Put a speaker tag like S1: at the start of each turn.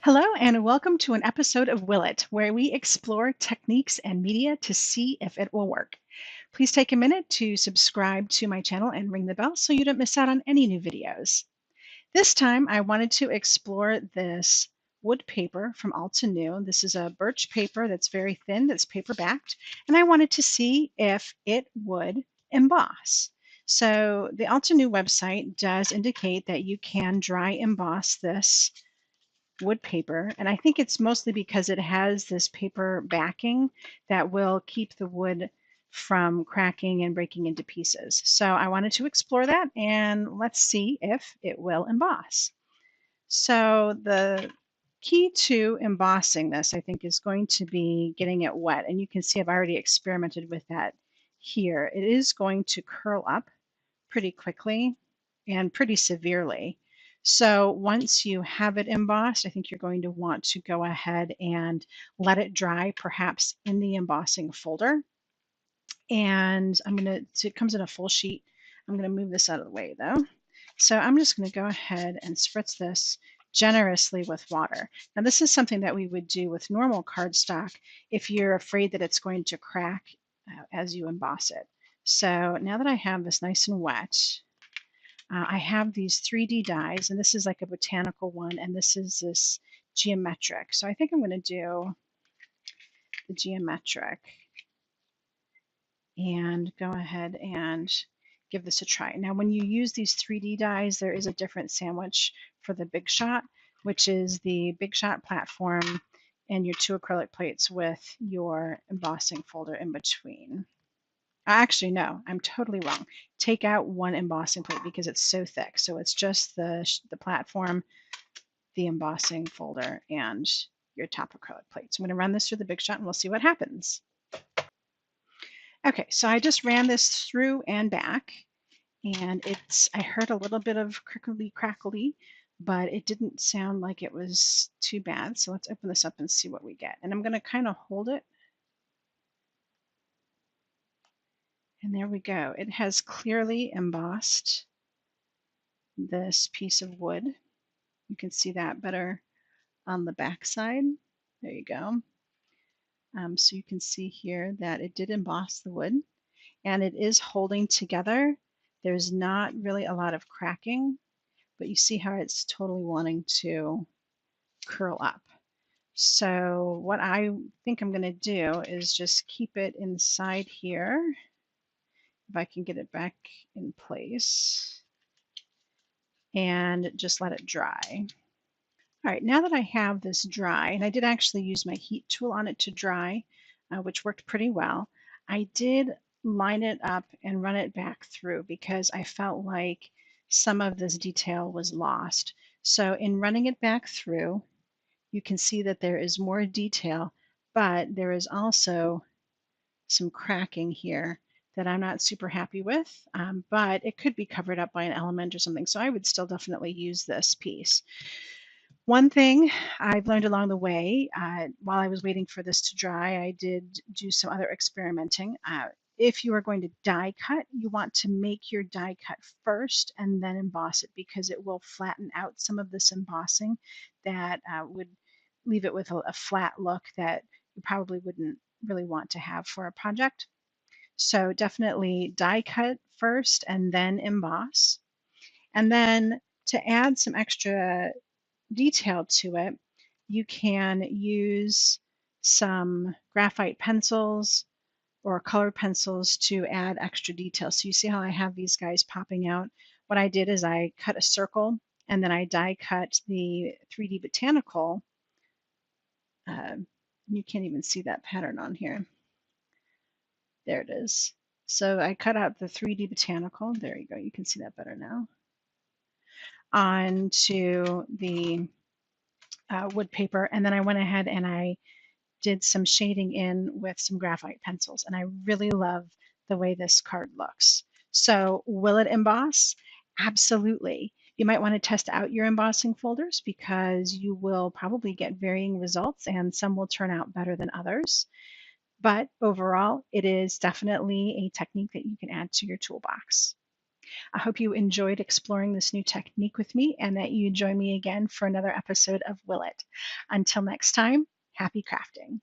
S1: Hello, and welcome to an episode of Will It, where we explore techniques and media to see if it will work. Please take a minute to subscribe to my channel and ring the bell so you don't miss out on any new videos. This time, I wanted to explore this wood paper from altenew. This is a birch paper that's very thin, that's paper backed, and I wanted to see if it would emboss. So the altenew website does indicate that you can dry emboss this wood paper, and I think it's mostly because it has this paper backing that will keep the wood from cracking and breaking into pieces. So I wanted to explore that, and let's see if it will emboss. So the key to embossing this, I think, is going to be getting it wet, and you can see I've already experimented with that here. It is going to curl up pretty quickly and pretty severely. So once you have it embossed, I think you're going to want to go ahead and let it dry, perhaps in the embossing folder. And it comes in a full sheet. I'm going to move this out of the way though. So I'm just going to go ahead and spritz this generously with water. Now this is something that we would do with normal cardstock if you're afraid that it's going to crack as you emboss it. So now that I have this nice and wet, I have these 3D dies, and this is like a botanical one, and this is this geometric. So I think I'm going to do the geometric and go ahead and give this a try. Now, when you use these 3D dies, there is a different sandwich for the Big Shot, which is the Big Shot platform and your 2 acrylic plates with your embossing folder in between. Actually, no, I'm totally wrong. Take out 1 embossing plate because it's so thick. So it's just the platform, the embossing folder, and your top acrylic plate. So I'm going to run this through the Big Shot and we'll see what happens. Okay, so I just ran this through and back, and I heard a little bit of crickly crackly, but it didn't sound like it was too bad. So let's open this up and see what we get. And I'm going to kind of hold it. And there we go. It has clearly embossed this piece of wood. You can see that better on the back side. There you go. So you can see here that it did emboss the wood, and it is holding together. There's not really a lot of cracking, but you see how it's totally wanting to curl up. So what I think I'm going to do is just keep it inside here, if I can get it back in place, and just let it dry. All right, now that I have this dry, and I did actually use my heat tool on it to dry, which worked pretty well, I did line it up and run it back through because I felt like some of this detail was lost. So in running it back through, you can see that there is more detail, but there is also some cracking here that I'm not super happy with, but it could be covered up by an element or something. So I would still definitely use this piece. One thing I've learned along the way, while I was waiting for this to dry, I did do some other experimenting. If you are going to die cut, you want to make your die cut first and then emboss it because it will flatten out some of this embossing that would leave it with a flat look that you probably wouldn't really want to have for a project. So definitely die cut first and then emboss. And then to add some extra detail to it, you can use some graphite pencils or colored pencils to add extra detail. So you see how I have these guys popping out? What I did is I cut a circle and then I die cut the 3D botanical. You can't even see that pattern on here. There it is. So I cut out the 3D botanical. There you go. You can see that better now. Onto the wood paper, and then I went ahead and I did some shading in with some graphite pencils, and I really love the way this card looks. So will it emboss? Absolutely. You might want to test out your embossing folders because you will probably get varying results and some will turn out better than others. But overall, it is definitely a technique that you can add to your toolbox. I hope you enjoyed exploring this new technique with me and that you join me again for another episode of Will It. Until next time, happy crafting.